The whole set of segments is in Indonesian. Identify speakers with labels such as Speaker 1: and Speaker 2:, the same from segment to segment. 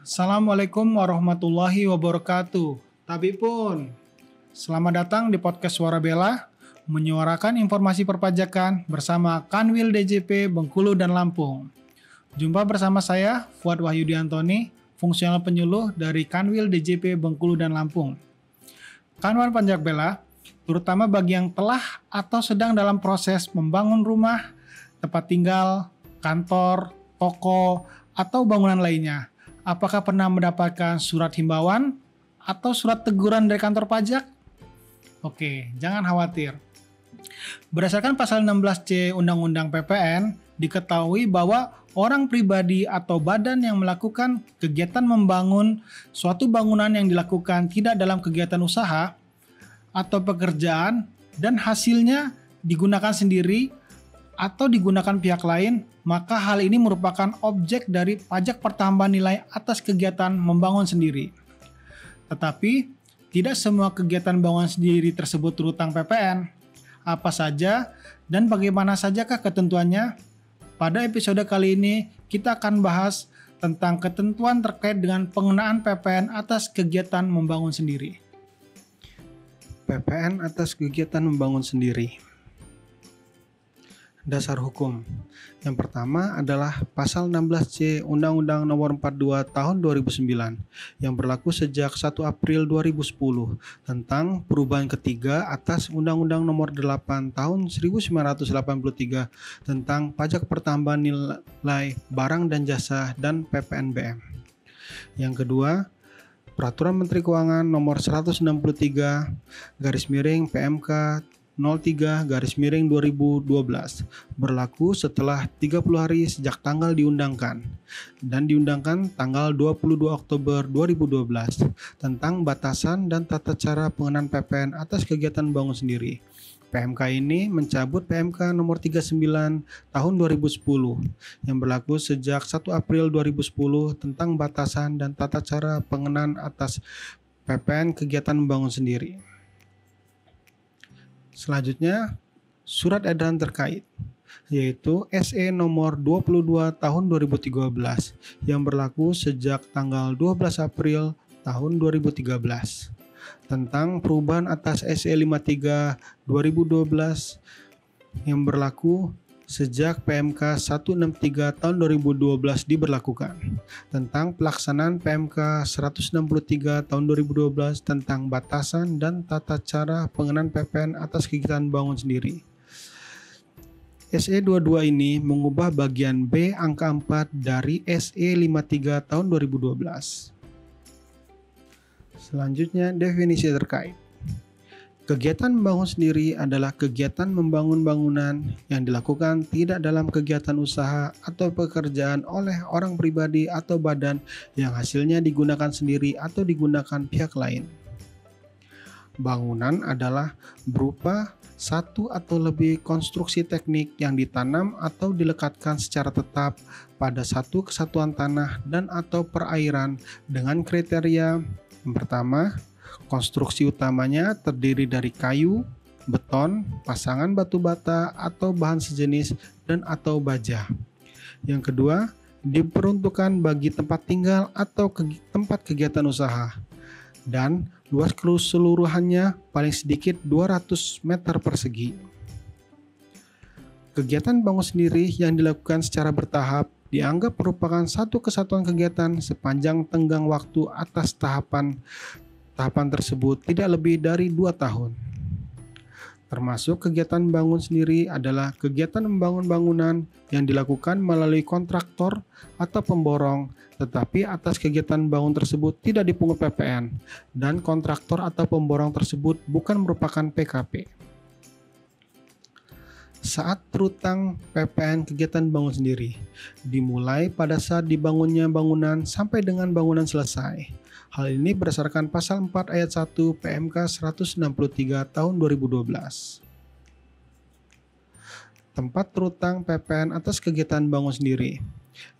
Speaker 1: Assalamualaikum warahmatullahi wabarakatuh. Tabipun, selamat datang di podcast Suara Bela, menyuarakan informasi perpajakan bersama Kanwil DJP Bengkulu dan Lampung. Jumpa bersama saya, Fuad Wahyudi Antoni, fungsional penyuluh dari Kanwil DJP Bengkulu dan Lampung. Kanwil Pajak Bela, terutama bagi yang telah atau sedang dalam proses membangun rumah, tempat tinggal, kantor, toko, atau bangunan lainnya. Apakah pernah mendapatkan surat himbauan atau surat teguran dari kantor pajak? Oke, jangan khawatir. Berdasarkan pasal 16C Undang-Undang PPN, diketahui bahwa orang pribadi atau badan yang melakukan kegiatan membangun suatu bangunan yang dilakukan tidak dalam kegiatan usaha atau pekerjaan dan hasilnya digunakan sendiri atau digunakan pihak lain, maka hal ini merupakan objek dari pajak pertambahan nilai atas kegiatan membangun sendiri. Tetapi, tidak semua kegiatan bangunan sendiri tersebut terhutang PPN. Apa saja dan bagaimana sajakah ketentuannya? Pada episode kali ini, kita akan bahas tentang ketentuan terkait dengan pengenaan PPN atas kegiatan membangun sendiri.
Speaker 2: PPN atas kegiatan membangun sendiri. Dasar hukum. Yang pertama adalah pasal 16C Undang-Undang Nomor 42 Tahun 2009 yang berlaku sejak 1 April 2010 tentang perubahan ketiga atas Undang-Undang Nomor 8 Tahun 1983 tentang pajak pertambahan nilai barang dan jasa dan PPNBM. Yang kedua, Peraturan Menteri Keuangan Nomor 163 PMK 03/2012 berlaku setelah 30 hari sejak tanggal diundangkan dan diundangkan tanggal 22 Oktober 2012 tentang batasan dan tata cara pengenaan PPN atas kegiatan bangun sendiri. PMK ini mencabut PMK nomor 39 tahun 2010 yang berlaku sejak 1 April 2010 tentang batasan dan tata cara pengenaan atas PPN kegiatan membangun sendiri. Selanjutnya, surat edaran terkait, yaitu SE nomor 22 tahun 2013 yang berlaku sejak tanggal 12 April tahun 2013 tentang perubahan atas SE 53 2012 yang berlaku sejak PMK 163 tahun 2012 diberlakukan tentang pelaksanaan PMK 163 tahun 2012 tentang batasan dan tata cara pengenaan PPN atas kegiatan bangun sendiri. SE 22 ini mengubah bagian B angka 4 dari SE 53 tahun 2012. Selanjutnya, definisi terkait. Kegiatan membangun sendiri adalah kegiatan membangun bangunan yang dilakukan tidak dalam kegiatan usaha atau pekerjaan oleh orang pribadi atau badan yang hasilnya digunakan sendiri atau digunakan pihak lain. Bangunan adalah berupa satu atau lebih konstruksi teknik yang ditanam atau dilekatkan secara tetap pada satu kesatuan tanah dan atau perairan dengan kriteria yang pertama, konstruksi utamanya terdiri dari kayu, beton, pasangan batu bata atau bahan sejenis dan atau baja. Yang kedua, diperuntukkan bagi tempat tinggal atau tempat kegiatan usaha. Dan luas keseluruhannya paling sedikit 200 meter persegi. Kegiatan bangun sendiri yang dilakukan secara bertahap dianggap merupakan satu kesatuan kegiatan sepanjang tenggang waktu atas tahapan tersebut tidak lebih dari 2 tahun. Termasuk kegiatan bangun sendiri adalah kegiatan membangun bangunan yang dilakukan melalui kontraktor atau pemborong, tetapi atas kegiatan bangun tersebut tidak dipungut PPN, dan kontraktor atau pemborong tersebut bukan merupakan PKP. Saat terutang PPN kegiatan bangun sendiri, dimulai pada saat dibangunnya bangunan sampai dengan bangunan selesai. Hal ini berdasarkan pasal 4 ayat 1 PMK 163 tahun 2012. Tempat terutang PPN atas kegiatan bangun sendiri,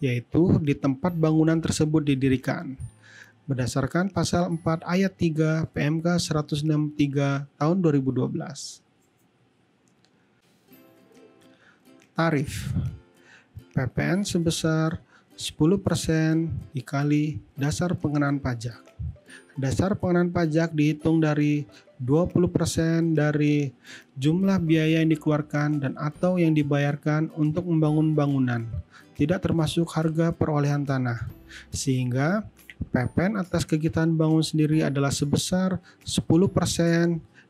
Speaker 2: yaitu di tempat bangunan tersebut didirikan. Berdasarkan pasal 4 ayat 3 PMK 163 tahun 2012. tarif. PPN sebesar 10% dikali dasar pengenaan pajak. Dasar pengenaan pajak dihitung dari 20% dari jumlah biaya yang dikeluarkan dan atau yang dibayarkan untuk membangun bangunan, tidak termasuk harga perolehan tanah. Sehingga PPN atas kegiatan bangun sendiri adalah sebesar 10%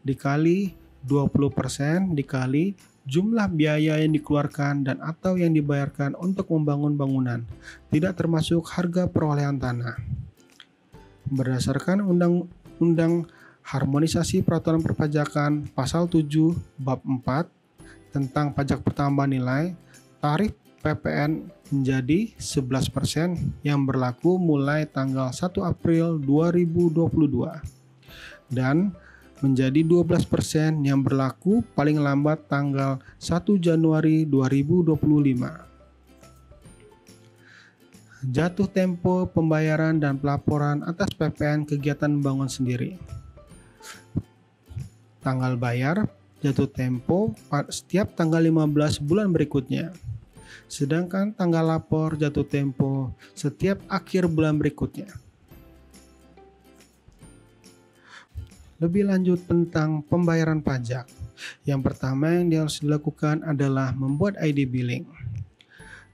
Speaker 2: dikali 20% dikali jumlah biaya yang dikeluarkan dan atau yang dibayarkan untuk membangun bangunan, tidak termasuk harga perolehan tanah. Berdasarkan Undang-Undang Harmonisasi Peraturan Perpajakan Pasal 7 Bab 4 tentang pajak pertambahan nilai, tarif PPN menjadi 11% yang berlaku mulai tanggal 1 April 2022 dan menjadi 12% yang berlaku paling lambat tanggal 1 Januari 2025. Jatuh tempo pembayaran dan pelaporan atas PPN kegiatan bangun sendiri. Tanggal bayar jatuh tempo setiap tanggal 15 bulan berikutnya. Sedangkan tanggal lapor jatuh tempo setiap akhir bulan berikutnya. Lebih lanjut tentang pembayaran pajak. Yang pertama yang harus dilakukan adalah membuat ID billing.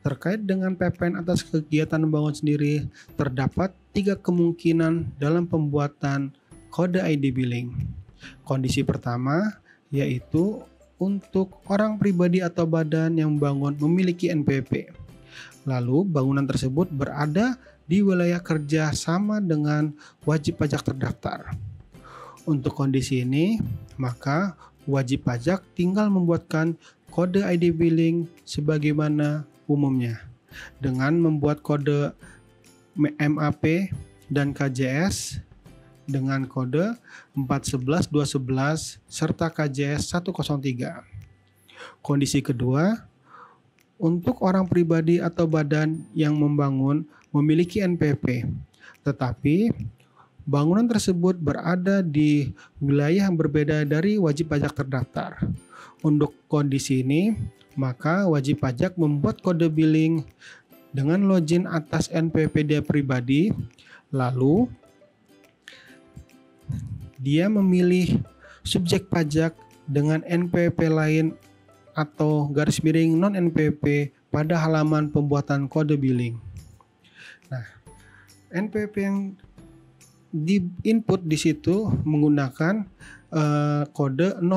Speaker 2: Terkait dengan PPN atas kegiatan bangun sendiri, terdapat 3 kemungkinan dalam pembuatan kode ID billing. Kondisi pertama yaitu untuk orang pribadi atau badan yang membangun memiliki NPWP. Lalu bangunan tersebut berada di wilayah kerja sama dengan wajib pajak terdaftar. Untuk kondisi ini, maka wajib pajak tinggal membuatkan kode ID billing sebagaimana umumnya dengan membuat kode MAP dan KJS dengan kode 411211 serta KJS 103. Kondisi kedua, untuk orang pribadi atau badan yang membangun memiliki NPWP, tetapi bangunan tersebut berada di wilayah yang berbeda dari wajib pajak terdaftar. Untuk kondisi ini, maka wajib pajak membuat kode billing dengan login atas NPWP dia pribadi, lalu dia memilih subjek pajak dengan NPWP lain atau garis miring non-NPWP pada halaman pembuatan kode billing. Nah, NPWP yang di input di situ menggunakan kode 000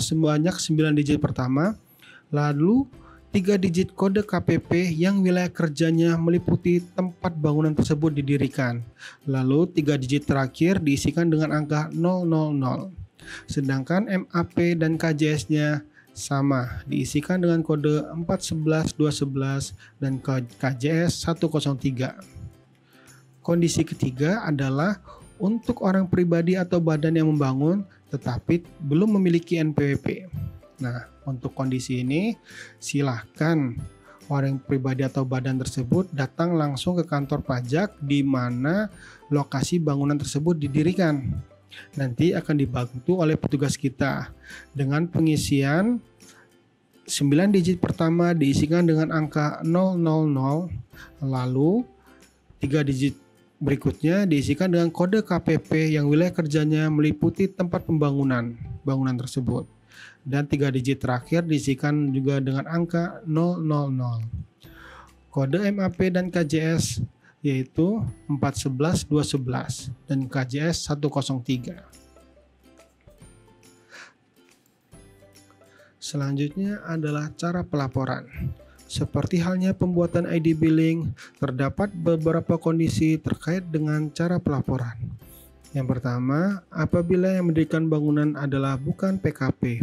Speaker 2: sebanyak 9 digit pertama, lalu 3 digit kode KPP yang wilayah kerjanya meliputi tempat bangunan tersebut didirikan. Lalu 3 digit terakhir diisikan dengan angka 000. Sedangkan MAP dan KJS-nya sama, diisikan dengan kode 411211 dan KJS 103. Kondisi ketiga adalah untuk orang pribadi atau badan yang membangun tetapi belum memiliki NPWP. Nah, untuk kondisi ini silahkan orang pribadi atau badan tersebut datang langsung ke kantor pajak di mana lokasi bangunan tersebut didirikan. Nanti akan dibantu oleh petugas kita dengan pengisian 9 digit pertama diisikan dengan angka 000, lalu 3 digit berikutnya diisikan dengan kode KPP yang wilayah kerjanya meliputi tempat bangunan tersebut. Dan 3 digit terakhir diisikan juga dengan angka 000. Kode MAP dan KJS yaitu 411211 dan KJS 103. Selanjutnya adalah cara pelaporan. Seperti halnya pembuatan ID billing, terdapat beberapa kondisi terkait dengan cara pelaporan. Yang pertama, apabila yang mendirikan bangunan adalah bukan PKP,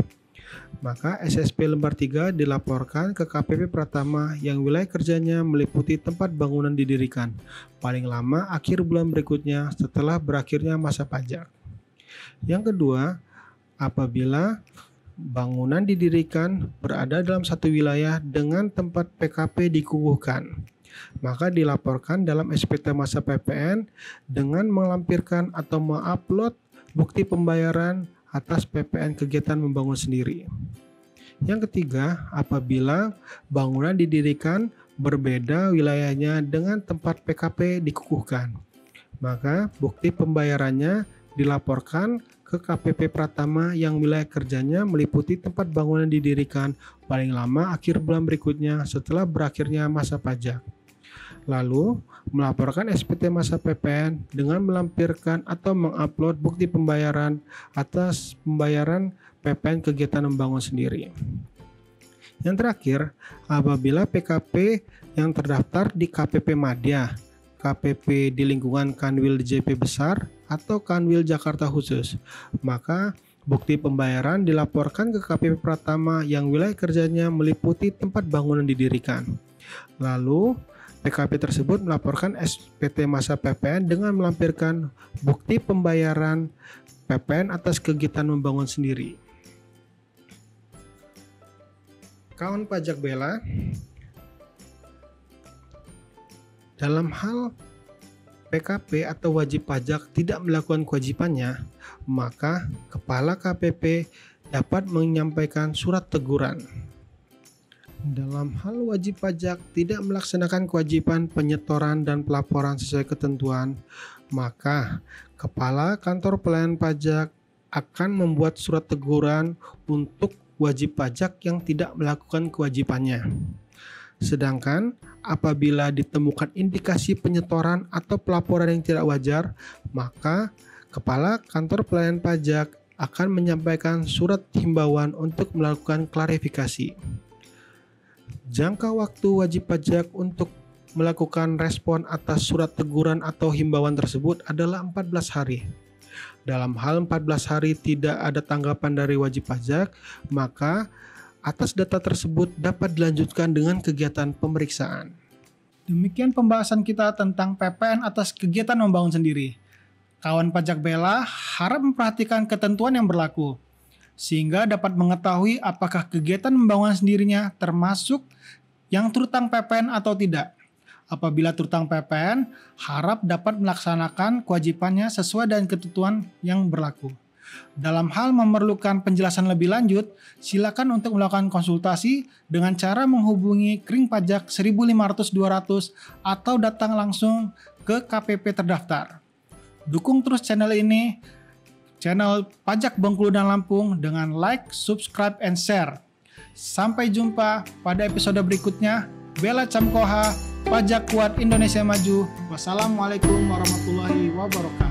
Speaker 2: maka SSP lembar 3 dilaporkan ke KPP Pratama yang wilayah kerjanya meliputi tempat bangunan didirikan, paling lama akhir bulan berikutnya setelah berakhirnya masa pajak. Yang kedua, apabila bangunan didirikan berada dalam satu wilayah dengan tempat PKP dikukuhkan, maka dilaporkan dalam SPT masa PPN dengan melampirkan atau mengupload bukti pembayaran atas PPN kegiatan membangun sendiri. Yang ketiga, apabila bangunan didirikan berbeda wilayahnya dengan tempat PKP dikukuhkan, maka bukti pembayarannya dilaporkan ke KPP Pratama yang wilayah kerjanya meliputi tempat bangunan didirikan paling lama akhir bulan berikutnya setelah berakhirnya masa pajak. Lalu, melaporkan SPT masa PPN dengan melampirkan atau mengupload bukti pembayaran atas pembayaran PPN kegiatan membangun sendiri. Yang terakhir, apabila PKP yang terdaftar di KPP Madya, KPP di lingkungan Kanwil DJP besar, atau Kanwil Jakarta khusus, maka bukti pembayaran dilaporkan ke KPP Pratama yang wilayah kerjanya meliputi tempat bangunan didirikan. Lalu, PKP tersebut melaporkan SPT masa PPN dengan melampirkan bukti pembayaran PPN atas kegiatan membangun sendiri. Kawan pajak bela, dalam hal PKP atau wajib pajak tidak melakukan kewajibannya, maka Kepala KPP dapat menyampaikan surat teguran. Dalam hal wajib pajak tidak melaksanakan kewajiban penyetoran dan pelaporan sesuai ketentuan, maka Kepala Kantor Pelayanan Pajak akan membuat surat teguran untuk wajib pajak yang tidak melakukan kewajibannya. Sedangkan apabila ditemukan indikasi penyetoran atau pelaporan yang tidak wajar, maka Kepala Kantor Pelayanan Pajak akan menyampaikan surat himbauan untuk melakukan klarifikasi. Jangka waktu wajib pajak untuk melakukan respon atas surat teguran atau himbauan tersebut adalah 14 hari. Dalam hal 14 hari tidak ada tanggapan dari wajib pajak, maka atas data tersebut dapat dilanjutkan dengan kegiatan pemeriksaan.
Speaker 1: Demikian pembahasan kita tentang PPN atas kegiatan membangun sendiri. Kawan pajak bela harap memperhatikan ketentuan yang berlaku, sehingga dapat mengetahui apakah kegiatan membangun sendirinya termasuk yang terutang PPN atau tidak. Apabila terutang PPN, harap dapat melaksanakan kewajibannya sesuai dengan ketentuan yang berlaku. Dalam hal memerlukan penjelasan lebih lanjut, silakan untuk melakukan konsultasi dengan cara menghubungi Kring Pajak 1500-200 atau datang langsung ke KPP terdaftar. Dukung terus channel ini, channel Pajak Bengkulu dan Lampung, dengan like, subscribe, and share. Sampai jumpa pada episode berikutnya. Bela Camkoha, Pajak Kuat Indonesia Maju. Wassalamualaikum warahmatullahi wabarakatuh.